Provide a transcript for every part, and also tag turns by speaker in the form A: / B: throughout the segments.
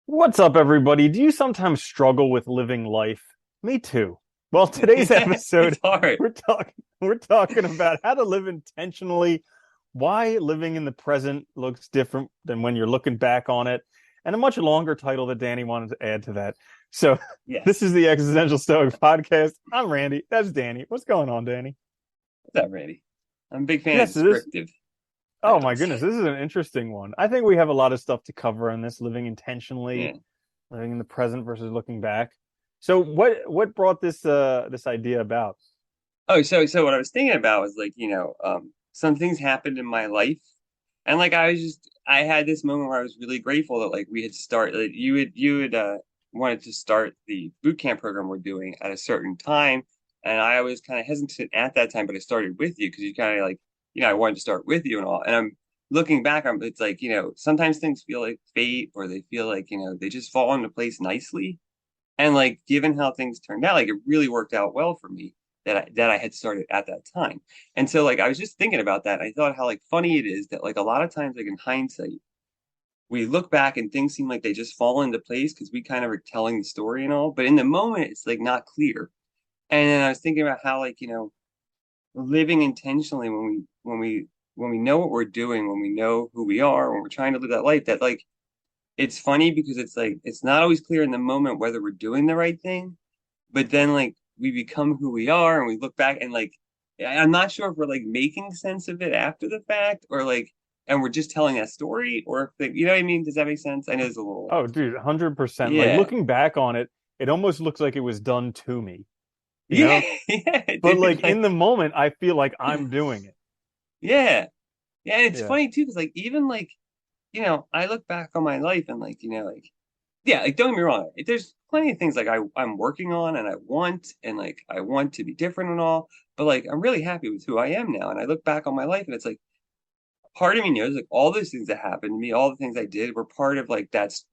A: What's up, everybody? Do you sometimes struggle with living life? Me too. Well, today's
B: It's
A: episode,
B: hard.
A: we're talking about how to live intentionally, why living in the present looks different than when you're looking back on it, and a much longer title that Danny wanted to add to that. So, this
B: Yes.
A: is the Existential Stoic podcast. I'm Randy. That's Danny. What's going on, Danny?
B: What's up, Randy? I'm a big fan of
A: Yes, it is.
B: descriptive
A: Oh my
B: titles.
A: goodness, this is an interesting one. I think we have a lot of stuff to cover on this, living intentionally,
B: Yeah.
A: living in the present versus looking back. So what brought this idea about?
B: So what I was thinking about was like, some things happened in my life. And like I had this moment where I was really grateful that like we had started like, you had wanted to start the boot camp program we're doing at a certain time. And I was kind of hesitant at that time, but I started with you because you kind of like, I wanted to start with you and all. And I'm looking back on it's like, sometimes things feel like fate or they feel like, they just fall into place nicely. And like, given how things turned out, like it really worked out well for me that I had started at that time. And so like I was just thinking about that. I thought how like funny it is that like a lot of times like in hindsight, we look back and things seem like they just fall into place because we kind of are telling the story and all. But in the moment, it's like not clear. And then I was thinking about how like, living intentionally when we know what we're doing, when we know who we are, when we're trying to live that life, that like it's funny because it's like it's not always clear in the moment whether we're doing the right thing, but then like we become who we are and we look back and like I'm not sure if we're like making sense of it after the fact or like and we're just telling that story or if you know what I mean? Does that make sense? I know it's a little like
A: Oh, dude, 100%. Like
B: yeah.
A: looking back on it, it almost looks like it was done to me, you
B: Yeah,
A: know?
B: yeah,
A: But like
B: dude.
A: in
B: Like
A: the moment, I feel like I'm doing it.
B: yeah. Yeah, and it's
A: Yeah.
B: funny too, because like even like, I look back on my life and like, like yeah, like don't get me wrong. There's plenty of things like I'm working on and like I want to be different and all, but like I'm really happy with who I am now. And I look back on my life and it's like part of me knows like all those things that happened to me, all the things I did were part of like that's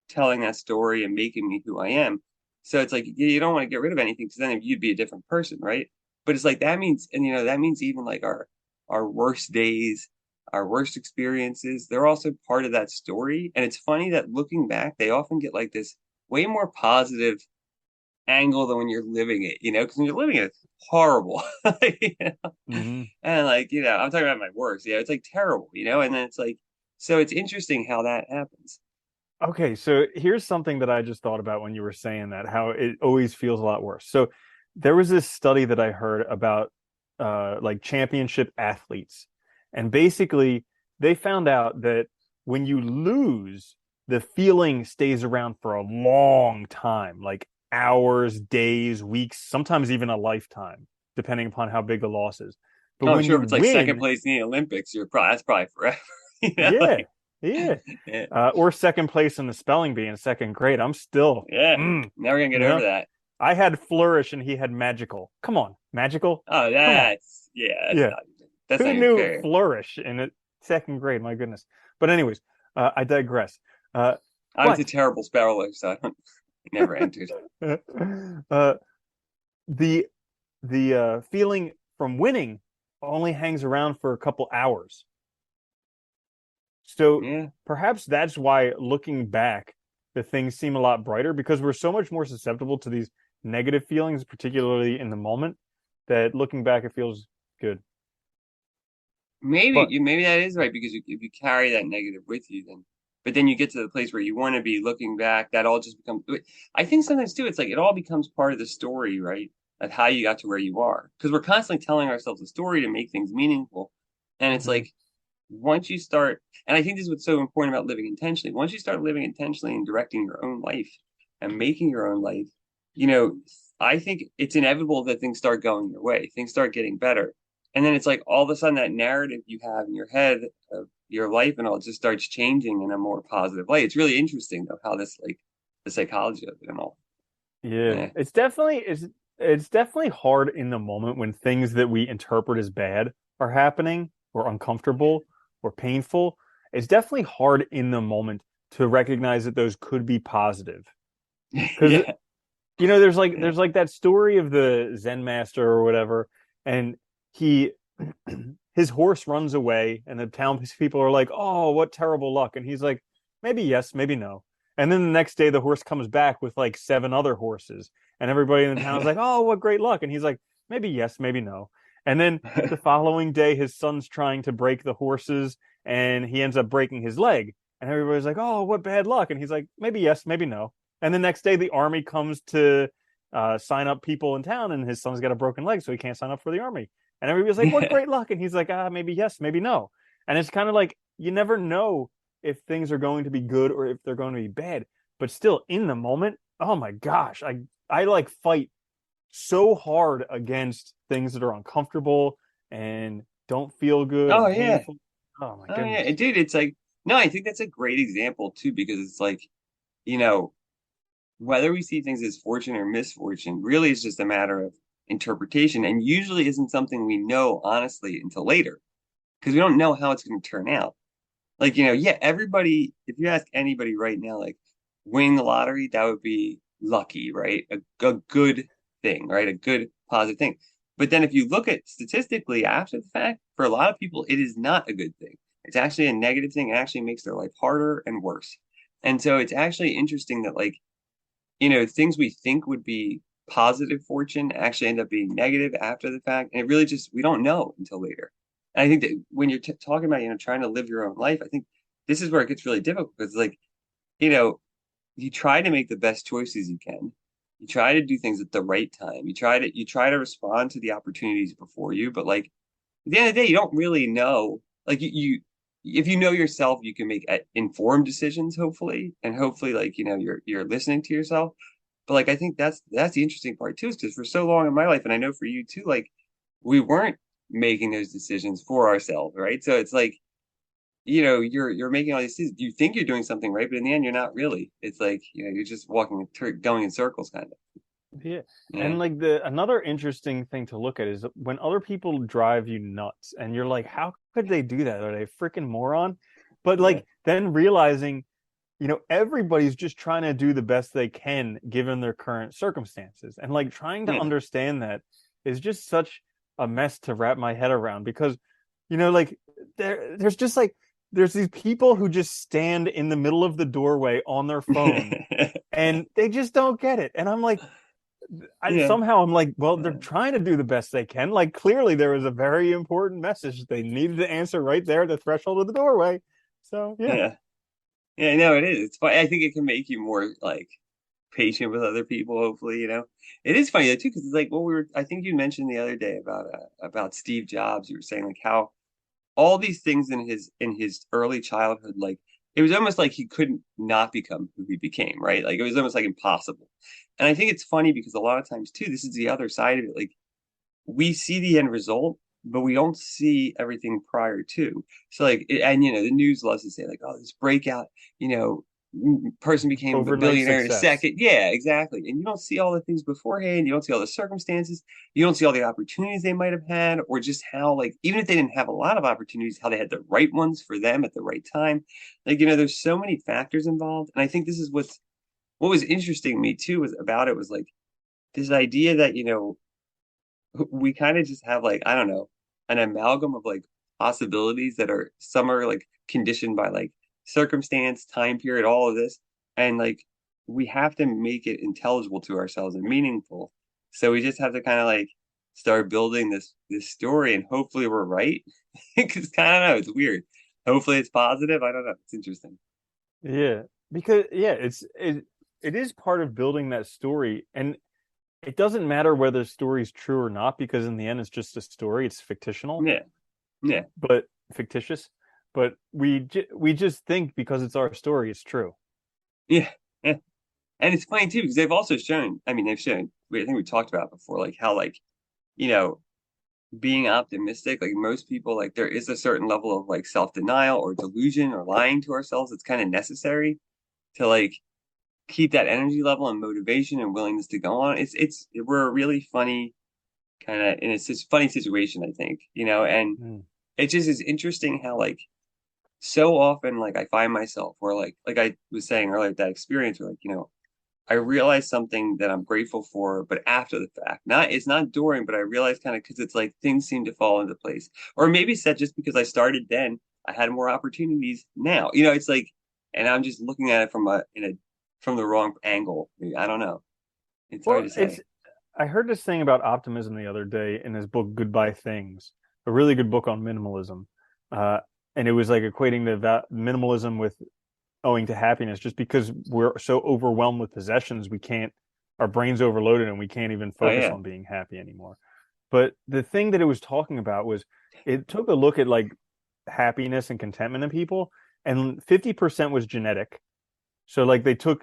B: telling that story and making me who I am. So it's like you don't want to get rid of anything because then you'd be a different person, right? But it's like that means, and that means even like our worst days, our worst experiences, they're also part of that story. And it's funny that looking back, they often get like this way more positive angle than when you're living it, because when you're living it, it's horrible.
A: Hmm.
B: And like, I'm talking about my worst. Yeah, it's like terrible, and then it's like, so it's interesting how that happens.
A: Okay, so here's something that I just thought about when you were saying that, how it always feels a lot worse. So there was this study that I heard about like championship athletes. And basically they found out that when you lose, the feeling stays around for a long time, like hours, days, weeks, sometimes even a lifetime, depending upon how big the loss is. But
B: Oh, I'm
A: when
B: sure
A: you
B: if it's like second
A: win,
B: place in the Olympics, that's probably forever.
A: yeah,
B: Like,
A: yeah.
B: yeah,
A: Or second place in the spelling bee in second grade. I'm still,
B: yeah.
A: mm,
B: Never gonna
A: you
B: get over
A: know,
B: that.
A: I had flourish and he had magical. Come on, magical.
B: Oh,
A: Come on.
B: yeah,
A: Yeah.
B: that's not
A: Who
B: even
A: knew
B: fair.
A: flourish in second grade? My goodness. But anyways, I digress. Uh,
B: I was a
A: but
B: terrible speller, so I don't, never entered.
A: uh, the feeling from winning only hangs around for a couple hours. So
B: Yeah,
A: perhaps that's why looking back, the things seem a lot brighter because we're so much more susceptible to these negative feelings, particularly in the moment, that looking back, it feels good. But
B: maybe that is right because if you carry that negative with you, then but then you get to the place where you want to be looking back, that all just becomes. I think sometimes too, it's like it all becomes part of the story, right? Of how you got to where you are, because we're constantly telling ourselves a story to make things meaningful, and it's
A: mhm.
B: like once you start, and I think this is what's so important about living intentionally. Once you start living intentionally and directing your own life and making your own life, you know, I think it's inevitable that things start going your way, things start getting better. And then it's like all of a sudden that narrative you have in your head of your life and all just starts changing in a more positive way. It's really interesting though how this like the psychology of it and all.
A: Yeah,
B: Yeah.
A: it's definitely hard in the moment when things that we interpret as bad are happening or uncomfortable or painful. It's definitely hard in the moment to recognize that those could be positive. Because
B: Yeah. Yeah.
A: there's like that story of the Zen master or whatever, and he his horse runs away, and the town people are like, "Oh, what terrible luck!" And he's like, "Maybe yes, maybe no." And then the next day, the horse comes back with like seven other horses, and everybody in the town is like, "Oh, what great luck!" And he's like, "Maybe yes, maybe no." And then the following day, his son's trying to break the horses, and he ends up breaking his leg. And everybody's like, "Oh, what bad luck!" And he's like, "Maybe yes, maybe no." And the next day, the army comes to sign up people in town, and his son's got a broken leg, so he can't sign up for the army. And everybody's like, "What
B: Yeah.
A: great luck!" And he's like, "Ah, maybe yes, maybe no." And it's kind of like you never know if things are going to be good or if they're going to be bad. But still, in the moment, oh my gosh, I like fight so hard against things that are uncomfortable and don't feel good
B: Oh
A: and
B: yeah.
A: painful. Oh my
B: Oh yeah. And
A: goodness.
B: dude, it's like, no, I think that's a great example too, because it's like, you know, whether we see things as fortune or misfortune really is just a matter of interpretation, and usually isn't something we know honestly until later, because we don't know how it's going to turn out. Like, yeah, everybody, if you ask anybody right now, like winning the lottery, that would be lucky, right? A good thing, right? A good positive thing. But then if you look at statistically after the fact, for a lot of people, it is not a good thing. It's actually a negative thing. It actually makes their life harder and worse. And so it's actually interesting that, like, things we think would be positive fortune actually end up being negative after the fact. And it really just, we don't know until later. And I think that when you're talking about, trying to live your own life, I think this is where it gets really difficult, because, like, you know, you try to make the best choices you can. You try to do things at the right time. You try to respond to the opportunities before you, but, like, at the end of the day, you don't really know. Like, if you know yourself, you can make informed decisions, hopefully, and hopefully, like, you're listening to yourself. But, like, I think that's the interesting part too, is because for so long in my life, and I know for you too, like, we weren't making those decisions for ourselves, right? So it's like, you're making all these decisions. You think you're doing something right, but in the end, you're not really. It's like, you're just going in circles, kind of.
A: Yeah.
B: Yeah,
A: And like the another interesting thing to look at is when other people drive you nuts and you're like, how could they do that? Are they a freaking moron? But
B: yeah,
A: like then realizing, everybody's just trying to do the best they can given their current circumstances. And like trying to
B: yeah,
A: understand that is just such a mess to wrap my head around because, like there's just like there's these people who just stand in the middle of the doorway on their phone and they just don't get it. And I'm like,
B: yeah.
A: somehow I'm like, well, they're trying to do the best they can. Like clearly there was a very important message they needed to answer right there at the threshold of the doorway. So yeah.
B: Yeah. Yeah, I know it is. It's funny. I think it can make you more, like, patient with other people. Hopefully, it is funny though too, because it's like what I think you mentioned the other day about Steve Jobs. You were saying, like, how all these things in his early childhood, like, it was almost like he couldn't not become who he became, right? Like, it was almost like impossible. And I think it's funny because a lot of times too, this is the other side of it. Like, we see the end result, but we don't see everything prior to. So, like, and the news loves to say, like, oh, this breakout, you know, person became a
A: Overnight
B: billionaire in a
A: success.
B: second. Yeah, exactly. And you don't see all the things beforehand. You don't see all the circumstances. You don't see all the opportunities they might have had, or just how, like, even if they didn't have a lot of opportunities, how they had the right ones for them at the right time. Like, there's so many factors involved. And I think this is what was interesting to me too was about it was, like, this idea that, we kind of just have, like, I don't know, an amalgam of, like, possibilities that are, some are, like, conditioned by, like, circumstance, time period, all of this. And, like, we have to make it intelligible to ourselves and meaningful. So we just have to kind of, like, start building this story, and hopefully we're right. Because I don't know, it's weird. Hopefully it's positive. I don't know. It's interesting.
A: Yeah. Because yeah, it is part of building that story. And it doesn't matter whether the story's true or not, because in the end it's just a story. It's fictional,
B: Yeah. Yeah.
A: but fictitious. But we just think because it's our story, it's true.
B: Yeah. Yeah. And it's funny too, because they've also shown, I mean, I think we talked about it before, like, how, like, you know, being optimistic, like, most people, like, there is a certain level of, like, self-denial or delusion or lying to ourselves that's kind of necessary to, like, keep that energy level and motivation and willingness to go on. We're a really funny kind of in a funny situation, I think, and
A: Mm.
B: it just is interesting how, like, so often, like, I find myself where, like I was saying earlier, that experience where, like, I realize something that I'm grateful for, but after the fact. It's not during, but I realize, kind of, because it's like things seem to fall into place. Or maybe said, just because I started then, I had more opportunities now. It's like, and I'm just looking at it from in a from the wrong angle. I don't know. It's hard
A: Well,
B: to
A: it's
B: say.
A: I heard this thing about optimism the other day in his book Goodbye Things, a really good book on minimalism. Uh, and it was like equating the minimalism with owing to happiness, just because we're so overwhelmed with possessions, we can't, our brain's overloaded and we can't even
B: Oh
A: focus
B: yeah.
A: on being happy anymore. But the thing that it was talking about was it took a look at like happiness and contentment in people, and 50% was genetic. So like they took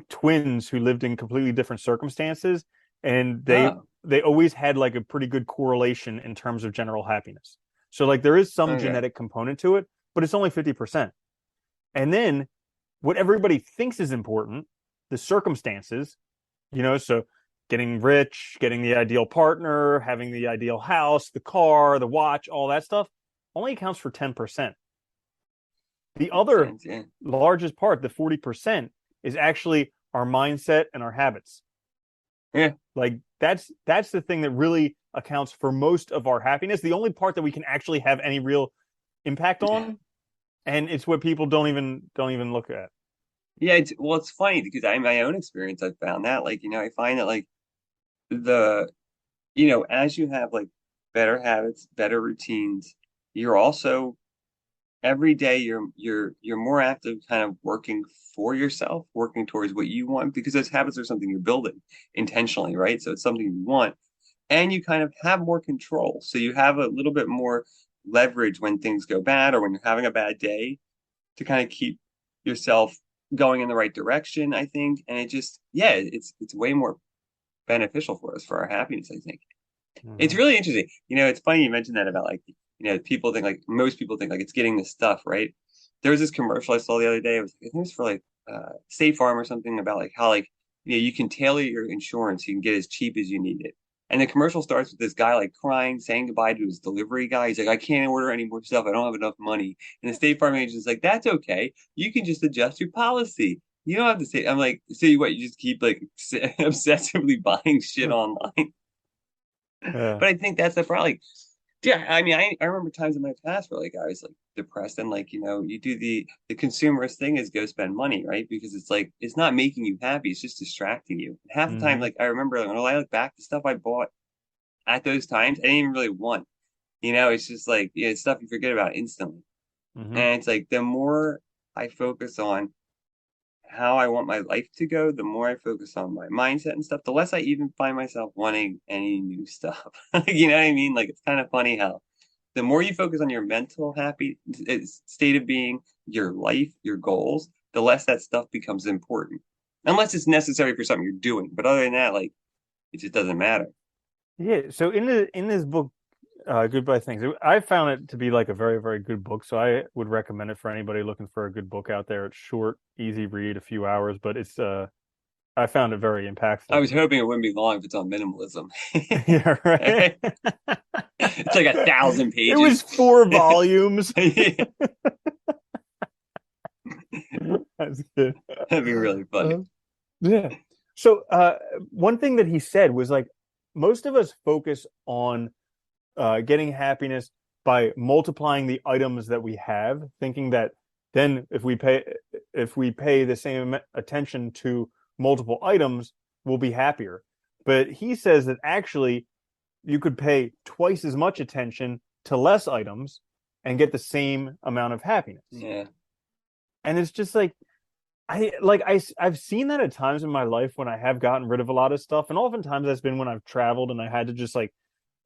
A: twins who lived in completely different circumstances, and they
B: Oh,
A: they always had like a pretty good correlation in terms of general happiness. So like there is some
B: okay.
A: genetic component to it, but it's only 50%. And then what everybody thinks is important, the circumstances, so getting rich, getting the ideal partner, having the ideal house, the car, the watch, all that stuff only accounts for 10%. The
B: Makes
A: other
B: sense. Yeah.
A: largest part, the 40%, is actually our mindset and our habits.
B: Yeah.
A: Like that's the thing that really accounts for most of our happiness. The only part that we can actually have any real impact on, and it's what people don't even look at.
B: Yeah. It's funny because I, in my own experience, I found that like, I find that like the, as you have like better habits, better routines, you're also every day you're more active kind of working for yourself, working towards what you want because those habits are something you're building intentionally, right? So it's something you want and you kind of have more control. So you have a little bit more leverage when things go bad or when you're having a bad day to kind of keep yourself going in the right direction, I think. And it just, yeah, it's way more beneficial for us for our happiness, I think. It's
A: Mm-hmm.
B: really interesting. It's funny you mentioned that about like, people think like most people think like it's getting this stuff, right? There was this commercial I saw the other day. I think it was for like State Farm or something about like how like you can tailor your insurance. You can get as cheap as you need it. And the commercial starts with this guy like crying, saying goodbye to his delivery guy. He's like, I can't order any more stuff. I don't have enough money. And the State Farm agent's like, that's okay. You can just adjust your policy. You don't have to say. I'm like, so what? You just keep like obsessively buying shit online.
A: Yeah.
B: But I think that's the problem. Like, yeah, I mean, I remember times in my past where like I was like depressed and like, you do the consumerist thing is go spend money, right? Because it's like it's not making you happy, it's just distracting you. Half the time,
A: Mm-hmm.
B: like I remember like, when I look back, the stuff I bought at those times, I didn't even really want. It's just like it's stuff you forget about instantly.
A: Mm-hmm.
B: And it's like the more I focus on how I want my life to go, the more I focus on my mindset and stuff, the less I even find myself wanting any new stuff. You know what I mean? Like it's kind of funny how the more you focus on your mental happy state of being, your life, your goals, the less that stuff becomes important. Unless it's necessary for something you're doing. But other than that, like it just doesn't matter.
A: Yeah. So in this book, Goodbye Things, I found it to be like a very, very good book. So I would recommend it for anybody looking for a good book out there. It's short, easy read, a few hours, but it's I found it very
B: I
A: impactful.
B: was hoping it wouldn't be long if it's on minimalism.
A: Yeah, right.
B: It's like 1,000
A: It was
B: pages.
A: 4 volumes.
B: That'd
A: That's good.
B: be really funny.
A: Uh, yeah. So one thing that he said was like most of us focus on getting happiness by multiplying the items that we have, thinking that then if we pay the same attention to multiple items, we'll be happier. But he says that actually you could pay twice as much attention to less items and get the same amount of happiness.
B: Yeah.
A: And it's just like I've seen that at times in my life when I have gotten rid of a lot of stuff, and oftentimes that's been when I've traveled and I had to just like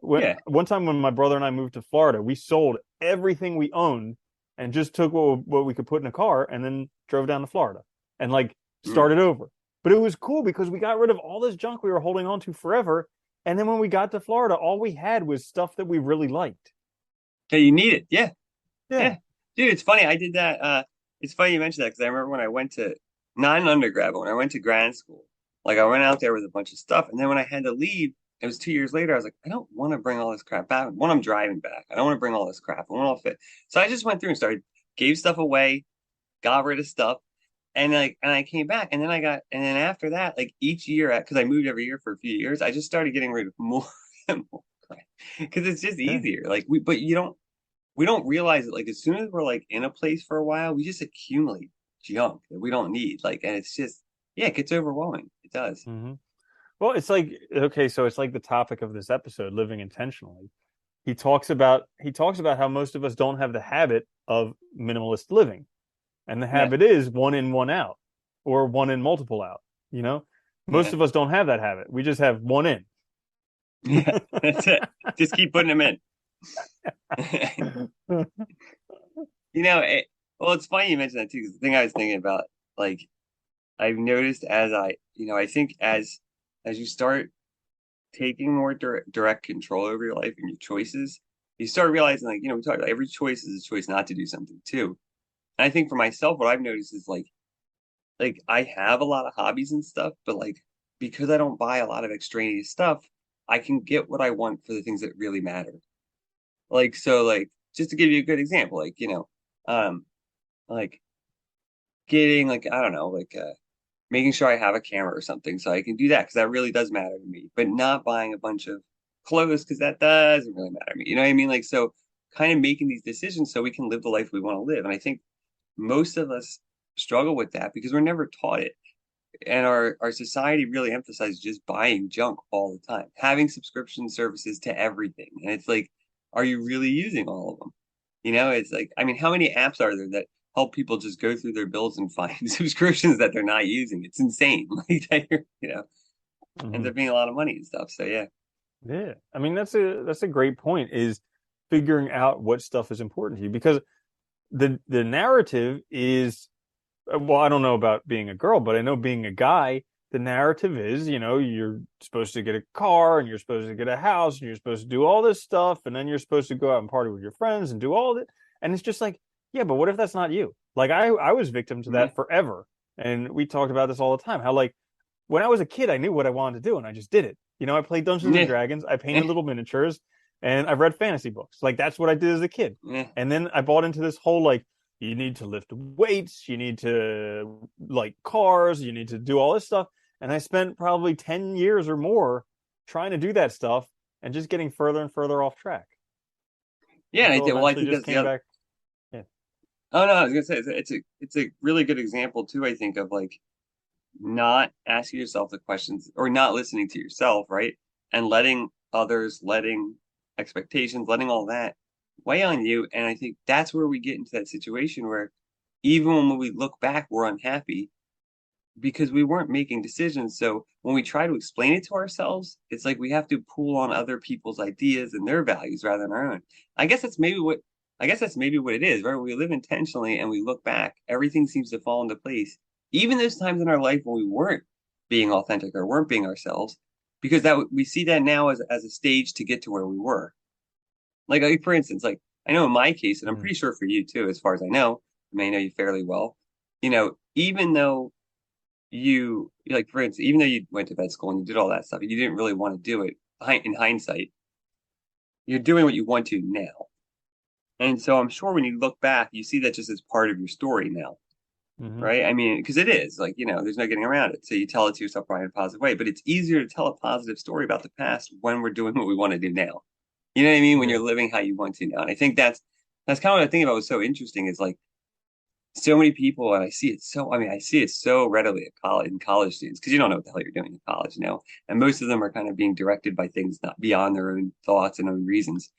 A: when
B: Yeah.
A: one time when my brother and I moved to Florida, we sold everything we owned and just took what we could put in a car and then drove down to Florida and like
B: Mm.
A: started over. But it was cool because we got rid of all this junk we were holding on to forever. And then when we got to Florida, all we had was stuff that we really liked.
B: Okay, you need it. Yeah.
A: Yeah.
B: Yeah. Dude, it's funny. I did that. It's funny you mentioned that because I remember when I went to, not an undergrad, but when I went to grad school, like I went out there with a bunch of stuff. And then when I had to leave, it was 2 years later, I was like, I don't want to bring all this crap back. When I'm driving back, I don't want to bring all this crap. I want all fit. So I just went through and started, gave stuff away, got rid of stuff. And I came back and then after that, like each year, because I moved every year for a few years, I just started getting rid of more and more crap because it's just
A: Yeah.
B: easier. Like but we don't realize it. Like as soon as we're like in a place for a while, we just accumulate junk that we don't need. Like, and it's just yeah, it gets overwhelming. It does.
A: Hmm. Well, it's like, okay, so it's like the topic of this episode, living intentionally. He talks about how most of us don't have the habit of minimalist living. And the
B: Yeah.
A: habit is one in, one out, or one in, multiple out. You know, most
B: Yeah.
A: of us don't have that habit. We just have one in.
B: Yeah. That's it. Just keep putting them in. Well, it's funny you mentioned that too, because the thing I was thinking about, like, I've noticed I think as you start taking more direct control over your life and your choices, you start realizing, like, we talk about every choice is a choice not to do something too. And I think for myself, what I've noticed is like I have a lot of hobbies and stuff, but like because I don't buy a lot of extraneous stuff, I can get what I want for the things that really matter. Like so, like just to give you a good example, um, like getting like I don't know, making sure I have a camera or something so I can do that because that really does matter to me. But not buying a bunch of clothes because that doesn't really matter to me. You know what I mean? Like so, kind of making these decisions so we can live the life we want to live. And I think most of us struggle with that because we're never taught it. And our society really emphasizes just buying junk all the time, having subscription services to everything. And it's like, are you really using all of them? It's like, I mean, how many apps are there that help people just go through their bills and find subscriptions that they're not using? It's insane. Like, ends
A: Hmm.
B: up being a lot of money and stuff. So yeah.
A: Yeah, I mean that's a great point. Is figuring out what stuff is important to you because the narrative is well, I don't know about being a girl, but I know being a guy, the narrative is, you're supposed to get a car and you're supposed to get a house and you're supposed to do all this stuff and then you're supposed to go out and party with your friends and do all of it. And it's just like, yeah, but what if that's not you? Like I was victim to
B: Mhm.
A: that forever. And we talked about this all the time. How like when I was a kid, I knew what I wanted to do and I just did it. I played Dungeons and
B: Yeah.
A: Dragons, I painted
B: Yeah.
A: little miniatures, and I read fantasy books. Like that's what I did as a kid.
B: Yeah.
A: And then I bought into this whole like you need to lift weights, you need to like cars, you need to do all this stuff. And I spent probably 10 years or more trying to do that stuff and just getting further and further off track
B: Yeah. And I
A: until
B: did. Well, I
A: eventually
B: think
A: just
B: that's the
A: came
B: other.
A: back. Yeah.
B: Oh no, I was gonna say it's a really good example too. I think of like not asking yourself the questions or not listening to yourself, right? And letting others, letting expectations, letting all that weigh on you. And I think that's where we get into that situation where even when we look back, we're unhappy because we weren't making decisions. So when we try to explain it to ourselves, it's like we have to pull on other people's ideas and their values rather than our own. I guess that's maybe what I guess that's maybe what it is, right? When we live intentionally and we look back, everything seems to fall into place. Even those times in our life when we weren't being authentic or weren't being ourselves, because that we see that now as a stage to get to where we were. Like for instance, like I know in my case, and I'm
A: Mm-hmm.
B: pretty sure for you too, as far as I know, I may know you fairly well. Even though you like for instance, even though you went to vet school and you did all that stuff, you didn't really want to do it. In hindsight, you're doing what you want to now, and so I'm sure when you look back, you see that just as part of your story now,
A: Mm-hmm.
B: right? I mean, because it is like there's no getting around it. So you tell it to yourself probably in a positive way, but it's easier to tell a positive story about the past when we're doing what we want to do now. You know what I mean? When
A: Yeah.
B: you're living how you want to now, and I think that's kind of what I think about. Was so interesting is like so many people, and I see it so readily at college in college students because you don't know what the hell you're doing in college, and most of them are kind of being directed by things not beyond their own thoughts and own reasons,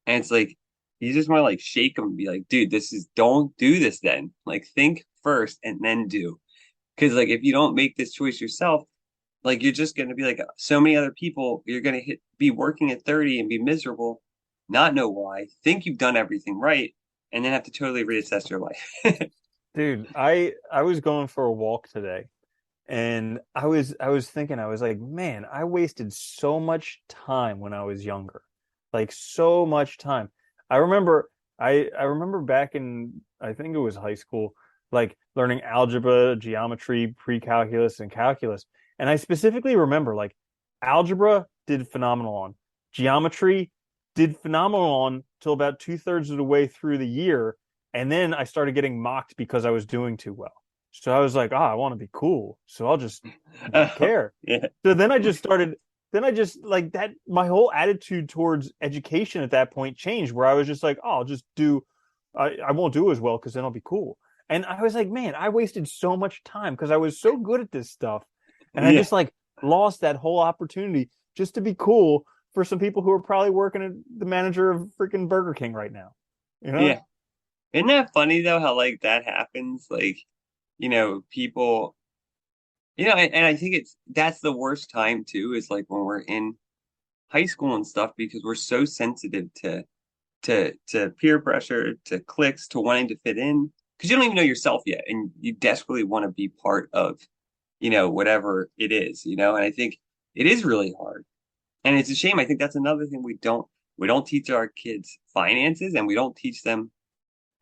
B: and it's like you just want to like shake them and be like, dude, don't do this then. Like think first and then do, because like if you don't make this choice yourself, like you're just going to be like so many other people. You're going to be working at 30 and be miserable, not know why, think you've done everything right, and then have to totally reassess your life.
A: Dude, I was going for a walk today and I was thinking, I was like, man, I wasted so much time when I was younger. Like so much time. I remember I remember back in I think it was high school, like learning algebra, geometry, pre-calculus, and calculus. And I specifically remember like algebra did phenomenal on. Geometry did phenomenal on till about two-thirds of the way through the year. And then I started getting mocked because I was doing too well. So I was like, I want to be cool. So I'll just not care.
B: Yeah.
A: So then I just like that, my whole attitude towards education at that point changed where I was just like, I'll just do, I won't do as well because then I'll be cool. And I was like, man, I wasted so much time because I was so good at this stuff. And I
B: Yeah,
A: just like lost that whole opportunity just to be cool for some people who are probably working at the manager of freaking Burger King right now. You know?
B: yeah. Isn't that funny though, how like that happens? Like, people, and I think that's the worst time too, is like when we're in high school and stuff, because we're so sensitive to peer pressure, to cliques, to wanting to fit in, because you don't even know yourself yet, and you desperately want to be part of, whatever it is, and I think it is really hard. And it's a shame. I think that's another thing we don't teach our kids finances, and we don't teach them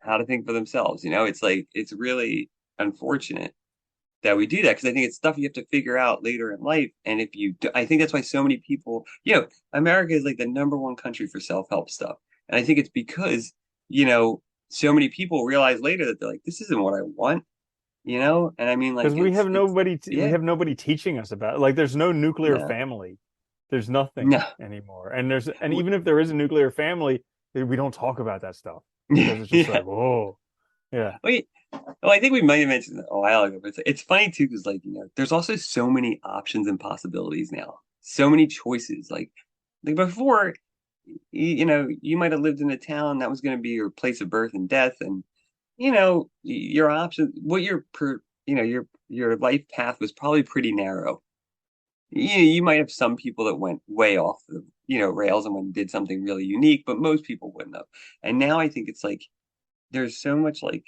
B: how to think for themselves. It's like it's really unfortunate that we do that, because I think it's stuff you have to figure out later in life. And if you do, I think that's why so many people, America is like the number one country for self-help stuff. And I think it's because, you know, so many people realize later that they're like, this isn't what I want, And I mean, like,
A: Because we
B: yeah,
A: have nobody teaching us about it. Like there's no nuclear
B: no,
A: family. There's nothing
B: no.
A: anymore. And even if there is a nuclear family, we don't talk about that stuff because it's just
B: Yeah.
A: like, whoa. Yeah.
B: Wait, well, I think we might have mentioned it a while ago, but it's funny too, because like, there's also so many options and possibilities now. So many choices. Like before, you might have lived in a town that was going to be your place of birth and death, and your options, what your life path was probably pretty narrow. You might have some people that went way off the rails and went and did something really unique, but most people wouldn't have. And now I think it's like there's so much like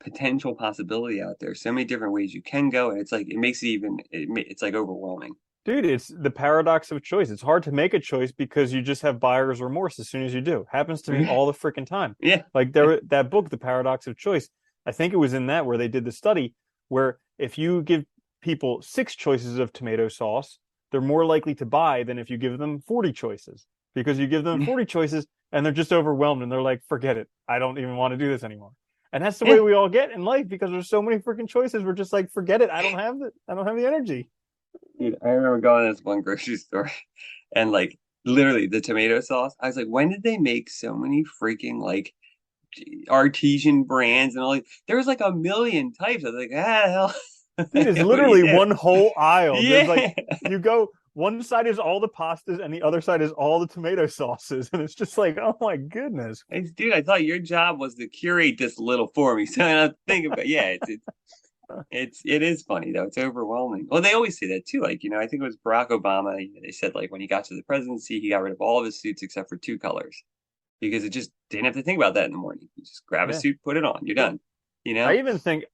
B: potential possibility out there, so many different ways you can go, and it's like it makes it even it's like overwhelming.
A: Dude, it's the paradox of choice. It's hard to make a choice because you just have buyer's remorse as soon as you do. Happens to me all the freaking time.
B: Yeah,
A: Like that book, The Paradox of Choice. I think it was in that where they did the study where if you give people 6 choices of tomato sauce, they're more likely to buy than if you give them 40 choices. Because you give them
B: yeah,
A: 40 choices and they're just overwhelmed and they're like, forget it. I don't even want to do this anymore. And that's the way
B: yeah.
A: we all get in life because there's so many freaking choices. We're just like, forget it. I don't have the energy.
B: Dude, I remember going to this one grocery store, and like literally the tomato sauce. I was like, when did they make so many freaking like artesian brands and all? There was like a million types. I was like, hell,
A: Dude, it's
B: what do you
A: literally
B: do?
A: one whole aisle. There's like
B: Yeah.
A: you go one side is all the pastas and the other side is all the tomato sauces, and it's just like, oh my goodness.
B: Dude, I thought your job was to curate this little for me. So I'm thinking about, yeah, it is funny though. It's overwhelming. Well, they always say that too. Like, I think it was Barack Obama. They said like when he got to the presidency, he got rid of all of his suits except for 2 colors, because it just didn't have to think about that in the morning. You just grab a
A: Yeah.
B: suit, put it on, you're done. You know?
A: I even think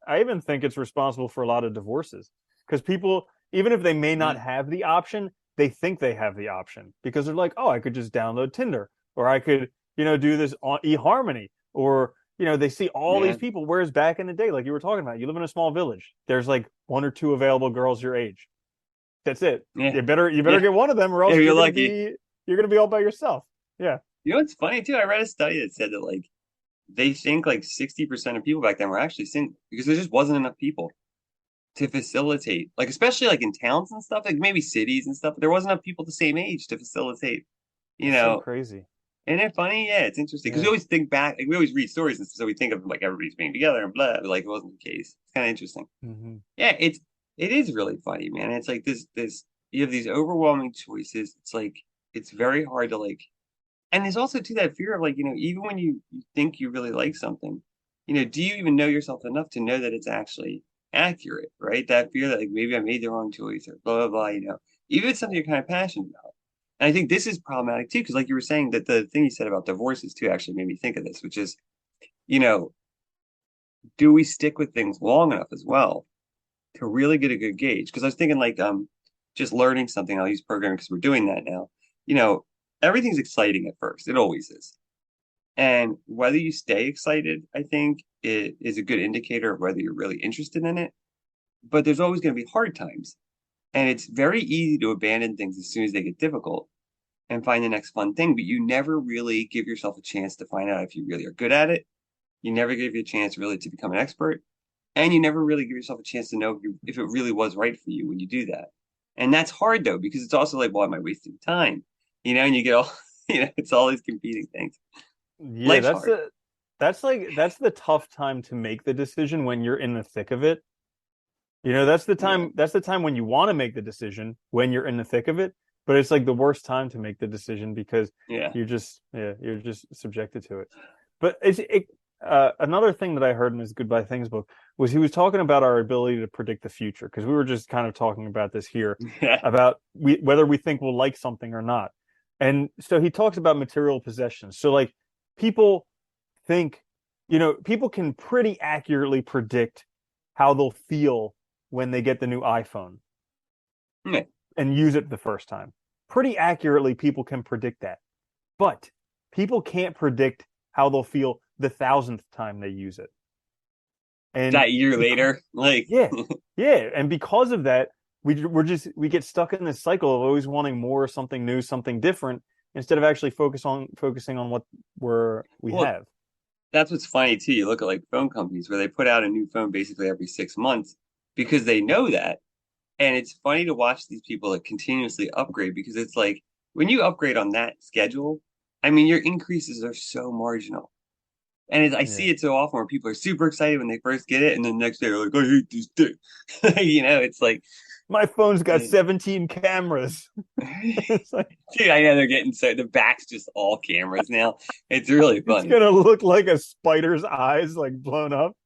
A: it's responsible for a lot of divorces because people, even if they may not
B: Mm.
A: have the option, they think they have the option because they're like, oh, I could just download Tinder or I could, do this on eHarmony or, they see all these
B: Yeah,
A: people. Whereas back in the day, like you were talking about, you live in a small village. There's like 1 or 2 available girls your age. That's it.
B: yeah,
A: You better
B: yeah,
A: get one of them or
B: yeah.
A: else
B: You're lucky.
A: you're gonna be all by yourself. Yeah.
B: What's funny too? I read a study that said that like they think like 60% of people back then were actually single because there just wasn't enough people to facilitate, like especially like in towns and stuff, like maybe cities and stuff. But there wasn't enough people the same age to facilitate, you
A: That's so
B: know.
A: crazy.
B: Isn't it funny? Yeah, it's interesting because we
A: Yeah.
B: always think back, like we always read stories and stuff, so we think of like everybody's being together and blah, but like it wasn't the case. It's kind of interesting.
A: Hmm.
B: Yeah, it is really funny, man. It's like this you have these overwhelming choices. It's like it's very hard to like, and there's also too that fear of like, even when you think you really like something, do you even know yourself enough to know that it's actually accurate, right? That fear that like maybe I made the wrong choice or blah blah blah, even if it's something you're kind of passionate about. And I think this is problematic too, because like you were saying that the thing you said about divorces too actually made me think of this, which is, you know, do we stick with things long enough as well to really get a good gauge? Because I was thinking like just learning something. I'll use programming because we're doing that now. You know, everything's exciting at first. It always is. And whether you stay excited, I think, it is a good indicator of whether you're really interested in it. But there's always going to be hard times. And it's very easy to abandon things as soon as they get difficult and find the next fun thing. But you never really give yourself a chance to find out if you really are good at it. You never give you a chance really to become an expert. And you never really give yourself a chance to know if it really was right for you when you do that. And that's hard though, because it's also like, well, am I wasting time? And you get all, it's all these competing things.
A: Yeah,
B: Life's
A: that's
B: hard.
A: the that's the tough time to make the decision when you're in the thick of it. You know,
B: Yeah,
A: that's the time when you want to make the decision when you're in the thick of it, but it's like the worst time to make the decision because
B: yeah,
A: you're just subjected to it. But another thing that I heard in his Goodbye Things book was he was talking about our ability to predict the future because we were just kind of talking about this here
B: yeah.
A: about whether we think we'll like something or not. And so he talks about material possessions. So like people think, people can pretty accurately predict how they'll feel when they get the new iPhone
B: Yeah.
A: and use it the first time. Pretty accurately, people can predict that. But people can't predict how they'll feel the thousandth time they use it. And
B: That year
A: because,
B: later, like,
A: yeah, yeah. And because of that, we get stuck in this cycle of always wanting more, something new, something different, instead of actually focusing on what we
B: well,
A: have.
B: that's what's funny too. You look at like phone companies where they put out a new phone basically every 6 months because they know that. And it's funny to watch these people like continuously upgrade because it's like when you upgrade on that schedule, I mean, your increases are so marginal. And I
A: Yeah.
B: see it so often where people are super excited when they first get it, and then the next day they're like, "I hate this thing." It's like,
A: My phone's got
B: eh.
A: 17 cameras. It's like
B: Dude, I know they're getting so the back's just all cameras now. It's really
A: it's
B: funny.
A: gonna look like a spider's eyes like blown up.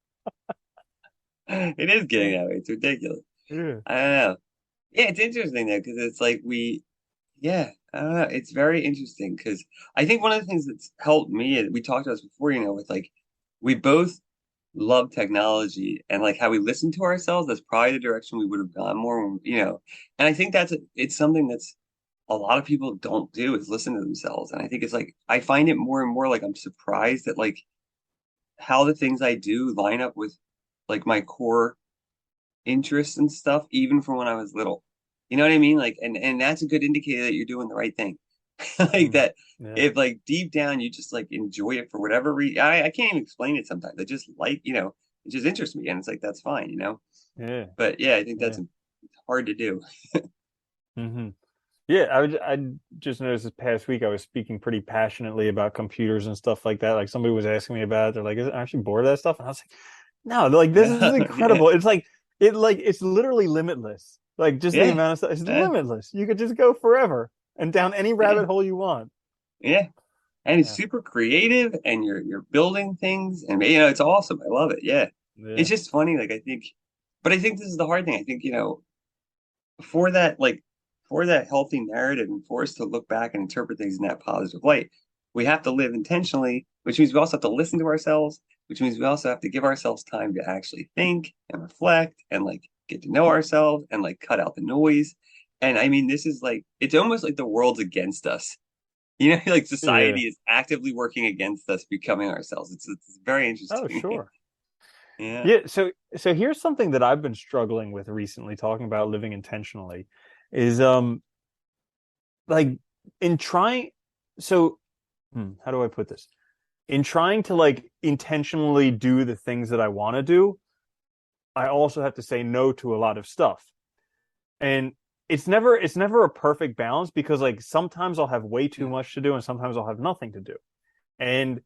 B: It is getting
A: Yeah.
B: that way. It's ridiculous.
A: Yeah.
B: I don't know. Yeah, it's interesting though because it's like yeah, I don't know. It's very interesting because I think one of the things that's helped me, and we talked about this before, with like we both love technology and like how we listen to ourselves. That's probably the direction we would have gone more, And I think it's something that's a lot of people don't do is listen to themselves. And I think it's like I find it more and more like I'm surprised at like how the things I do line up with like my core interests and stuff, even from when I was little. You know what I mean? Like, and that's a good indicator that you're doing the right thing. Like
A: Mm.
B: that,
A: Yeah.
B: if like deep down you just like enjoy it for whatever reason. I can't even explain it sometimes. I just like, it just interests me, and it's like that's fine.
A: Yeah.
B: But yeah, I think that's
A: Yeah.
B: hard to do.
A: Hmm. Yeah, I just noticed this past week I was speaking pretty passionately about computers and stuff like that. Like somebody was asking me about it. They're like, "Aren't you bored of that stuff?" And I was like, "No, like this is
B: Yeah,
A: incredible. It's literally limitless. Like just the
B: yeah,
A: amount of stuff, it's
B: yeah,
A: limitless. You could just go forever and down any
B: yeah,
A: rabbit hole you want."
B: yeah. And it's
A: Yeah.
B: super creative, and you're building things, and it's awesome. I love it. Yeah,
A: Yeah.
B: it's just funny. Like but I think this is the hard thing. I think for that like for that healthy narrative and for us to look back and interpret things in that positive light, we have to live intentionally, which means we also have to listen to ourselves, which means we also have to give ourselves time to actually think and reflect and like get to know ourselves and like cut out the noise. And I mean, this is like it's almost like the world's against us. Like
A: Yeah.
B: society is actively working against us becoming ourselves. It's very
A: Oh,
B: interesting.
A: sure.
B: Yeah.
A: Yeah, so here's something that I've been struggling with recently, talking about living intentionally, is like in trying so how do I put this? In trying to like intentionally do the things that I want to do, I also have to say no to a lot of stuff. And it's never a perfect balance because like sometimes I'll have way too much to do and sometimes I'll have nothing to do. And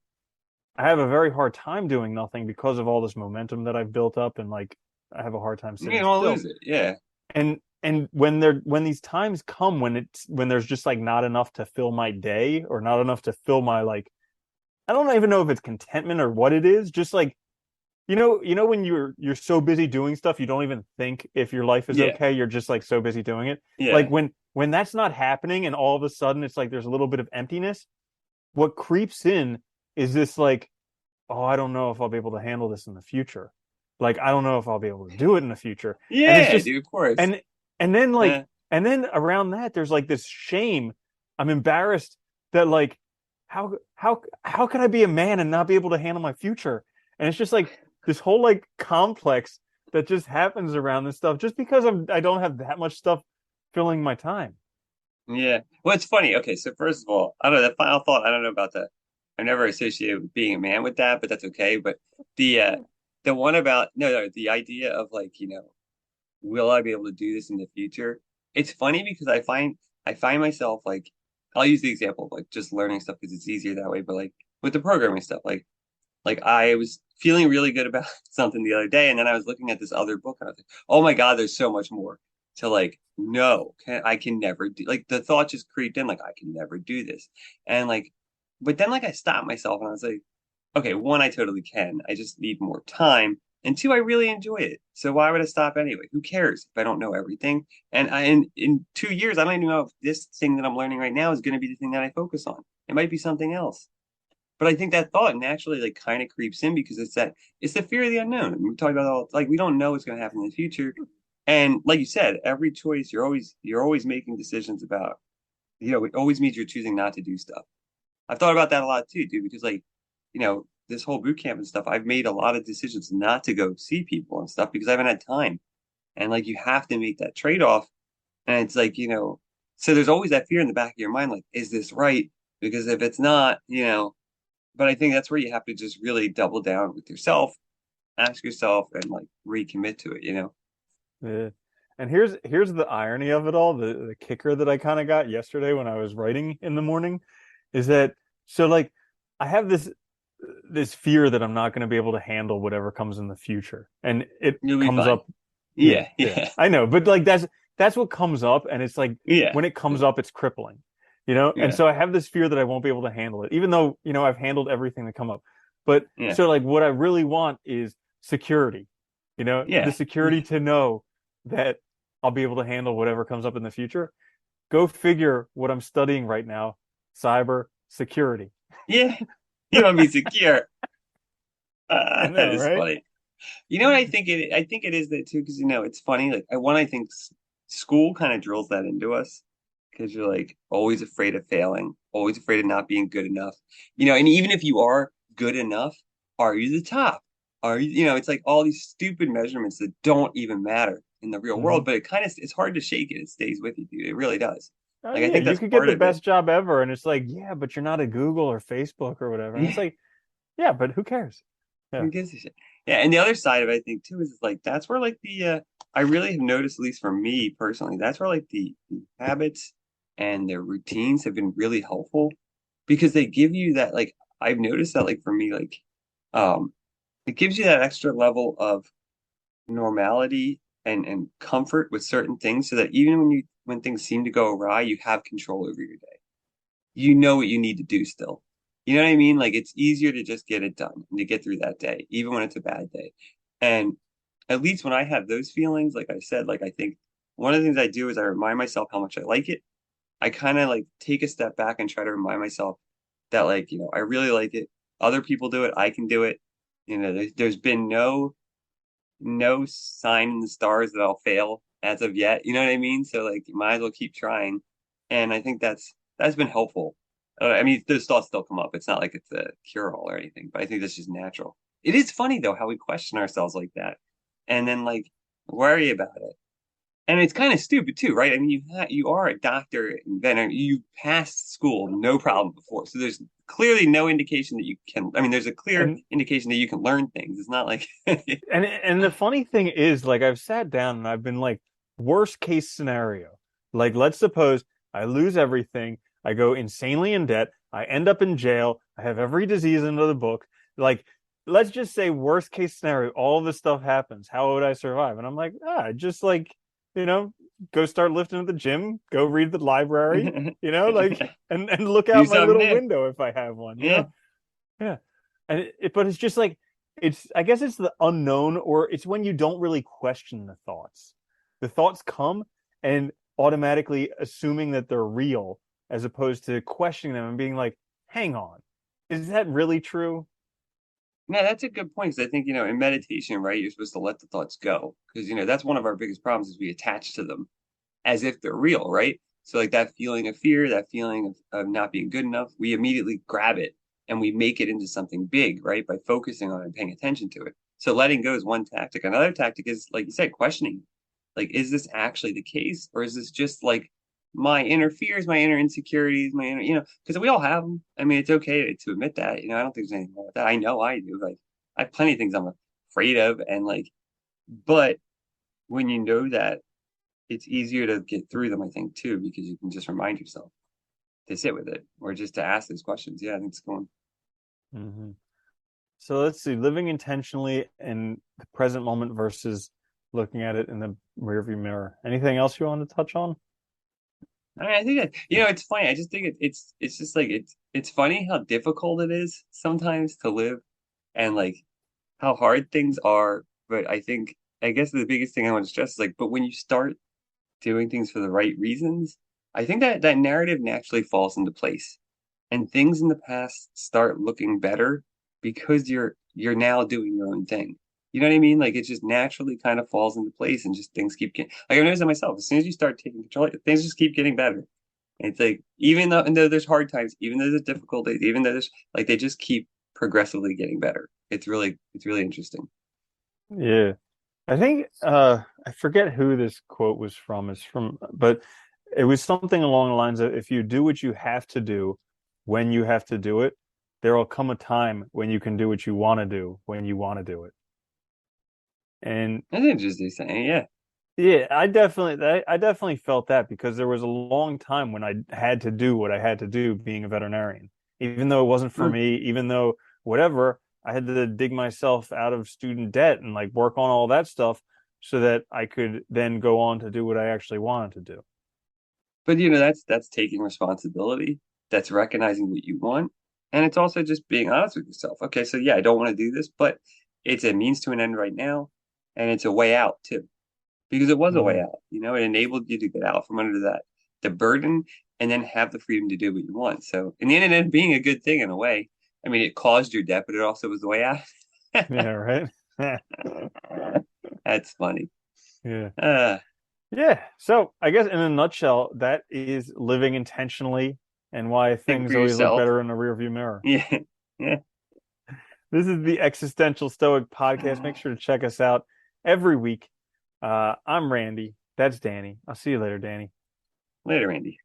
A: I have a very hard time doing nothing because of all this momentum that I've built up and like I have a hard time
B: You
A: sitting
B: don't want to
A: still.
B: lose it. Yeah.
A: And when these times come when there's just like not enough to fill my day or not enough to fill my like I don't even know if it's contentment or what it is, just like when you're so busy doing stuff you don't even think if your life is
B: Yeah.
A: okay, you're just like so busy doing it. Like
B: Yeah.
A: when that's not happening and all of a sudden it's like there's a little bit of emptiness, what creeps in is this like, oh, I don't know if I'll be able to handle this in the future. Like, I don't know if I'll be able to do it in the future. And it's
B: Yeah,
A: just,
B: dude, of course.
A: and, and then like,
B: Uh,
A: and then around that, there's like this shame. I'm embarrassed that like, how could I be a man and not be able to handle my future? And it's just like this whole like complex that just happens around this stuff just because I don't have that much stuff filling my time.
B: yeah. Well, it's funny. Okay, so first of all, I don't know, that final thought, I don't know about that. I never associated being a man with that, but that's okay. But the one about no, the idea of like, will I be able to do this in the future? It's funny because I find myself like I'll use the example of like just learning stuff because it's easier that way, but like with the programming stuff, like Like I was feeling really good about something the other day, and then I was looking at this other book, and I was like, oh my God, there's so much more to like, no, I can never do, like the thought just creeped in, like I can never do this. And like, but then like I stopped myself and I was like, okay, one, I totally can. I just need more time. And two, I really enjoy it. So why would I stop anyway? Who cares if I don't know everything? And in 2 years, I don't even know if this thing that I'm learning right now is going to be the thing that I focus on. It might be something else. But I think that thought naturally like kind of creeps in because it's the fear of the unknown. And we talk about all like we don't know what's going to happen in the future. And like you said, every choice you're always making decisions about, it always means you're choosing not to do stuff. I've thought about that a lot too, dude, because like, this whole boot camp and stuff, I've made a lot of decisions not to go see people and stuff because I haven't had time. And like you have to make that trade-off. And it's like, so there's always that fear in the back of your mind, like, is this right? Because if it's not, but I think that's where you have to just really double down with yourself, ask yourself and like recommit to it.
A: Yeah. And here's the irony of it all, the kicker that I kind of got yesterday when I was writing in the morning is that so like I have this fear that I'm not going to be able to handle whatever comes in the future. And it
B: You'll be
A: comes
B: fine.
A: up, yeah,
B: Yeah,
A: yeah.
B: yeah,
A: I know, but like that's what comes up and it's like
B: yeah,
A: when it comes up it's crippling. And
B: yeah,
A: so I have this fear that I won't be able to handle it, even though, I've handled everything that come up. But
B: yeah,
A: so like what I really want is security, the
B: yeah,
A: security to know that I'll be able to handle whatever comes up in the future. Go figure what I'm studying right now, cyber security.
B: yeah. You want to be secure.
A: I
B: That
A: know,
B: is
A: right?
B: funny. You know what I think it is that too, because it's funny. Like I think school kind of drills that into us because you're like always afraid of failing, always afraid of not being good enough. And even if you are good enough, are you the top? Are you, it's like all these stupid measurements that don't even matter in the real
A: Hmm.
B: world, but it's hard to shake it. It stays with you, dude. It really does.
A: Oh
B: Like I
A: yeah,
B: think
A: you
B: that's
A: could get
B: part
A: the
B: of it.
A: best job ever, and it's like, yeah, but you're not at Google or Facebook or whatever. And it's
B: Yeah.
A: like, yeah, but who cares? Yeah.
B: Who gives a shit? Yeah, and the other side of it, I think too, is like that's where like the I really have noticed, at least for me personally, that's where like the habits and their routines have been really helpful because they give you that like I've noticed that like for me like um it gives you that extra level of normality and comfort with certain things so that even when things seem to go awry, you have control over your day. You know what you need to do still. You know what I mean? Like it's easier to just get it done and to get through that day, even when it's a bad day. And at least when I have those feelings, like I said, like I think one of the things I do is I remind myself how much I like it. I kind of like take a step back and try to remind myself that like, I really like it. Other people do it, I can do it. There's been no sign in the stars that I'll fail as of yet. You know what I mean? So like, you might as well keep trying. And I think that's been helpful. I mean, those thoughts still come up. It's not like it's a cure all or anything, but I think that's just natural. It is funny though how we question ourselves like that, and then like worry about it. And it's kind of stupid too, right? I mean, you are a doctor, inventor, you passed school no problem before, so there's clearly no indication that you can. I mean, there's a clear
A: And
B: indication that you can learn things. It's not like
A: and the funny thing is, like, I've sat down and I've been like, worst case scenario. Like, let's suppose I lose everything, I go insanely in debt, I end up in jail, I have every disease under the book. Like, let's just say worst case scenario, all this stuff happens. How would I survive? And I'm like, just like, you know, go start lifting at the gym, go read the library, like and look
B: do
A: out my
B: something
A: little
B: new.
A: window if I have one.
B: Yeah.
A: Yeah. And but it's just like I guess it's the unknown, or it's when you don't really question the thoughts. The thoughts come and automatically assuming that they're real as opposed to questioning them and being like, hang on, is that really true?
B: No, that's a good point. Because I think, in meditation, right, you're supposed to let the thoughts go. Because, that's one of our biggest problems is we attach to them as if they're real, right? So like that feeling of fear, that feeling of not being good enough, we immediately grab it and we make it into something big, right? By focusing on it and paying attention to it. So letting go is one tactic. Another tactic is, like you said, questioning. Like, is this actually the case? Or is this just like my inner fears, my inner insecurities, my inner, because we all have them. I mean, it's okay to admit that. I don't think there's anything wrong with that. I know I do. Like, I have plenty of things I'm afraid of. And like, but when you know that, it's easier to get through them, I think, too, because you can just remind yourself to sit with it or just to ask those questions. Yeah, I think it's going.
A: Mm-hmm. So let's see, living intentionally in the present moment versus looking at it in the rearview mirror. Anything else you want to touch on?
B: I think that it's funny. I just think it's just like it's funny how difficult it is sometimes to live and like how hard things are. But I guess the biggest thing I want to stress is like, but when you start doing things for the right reasons, I think that that narrative naturally falls into place, and things in the past start looking better because you're now doing your own thing. You know what I mean? Like it just naturally kind of falls into place, and just things keep getting like I've noticed that myself. As soon as you start taking control, things just keep getting better. And it's like even though there's hard times, even though there's difficulties, even though there's like they just keep progressively getting better. It's really interesting.
A: Yeah. I think I forget who this quote was from. It's from but it was something along the lines of if you do what you have to do when you have to do it, there will come a time when you can do what you want to do when you want to do it. And
B: That's interesting saying, yeah.
A: yeah, I definitely felt that because there was a long time when I had to do what I had to do being a veterinarian. Even though it wasn't for
B: Hmm.
A: me, even though whatever, I had to dig myself out of student debt and like work on all that stuff so that I could then go on to do what I actually wanted to do.
B: But that's taking responsibility. That's recognizing what you want. And it's also just being honest with yourself. Okay, so yeah, I don't want to do this, but it's a means to an end right now, and it's a way out too. Because it was a way
A: Mm,
B: out. It enabled you to get out from under the burden and then have the freedom to do what you want. So in the end, it ended up being a good thing in a way. I mean, it caused your debt, but it also was the way out.
A: yeah, right.
B: That's funny.
A: Yeah.
B: Uh,
A: Yeah. So I guess in a nutshell, that is living intentionally and why
B: think for
A: things always look
B: yourself.
A: better in the rearview mirror.
B: Yeah. Yeah.
A: This is the Existential Stoic podcast. Make sure to check us out every week. I'm Randy. That's Danny. I'll see you later, Danny.
B: Later, Andy.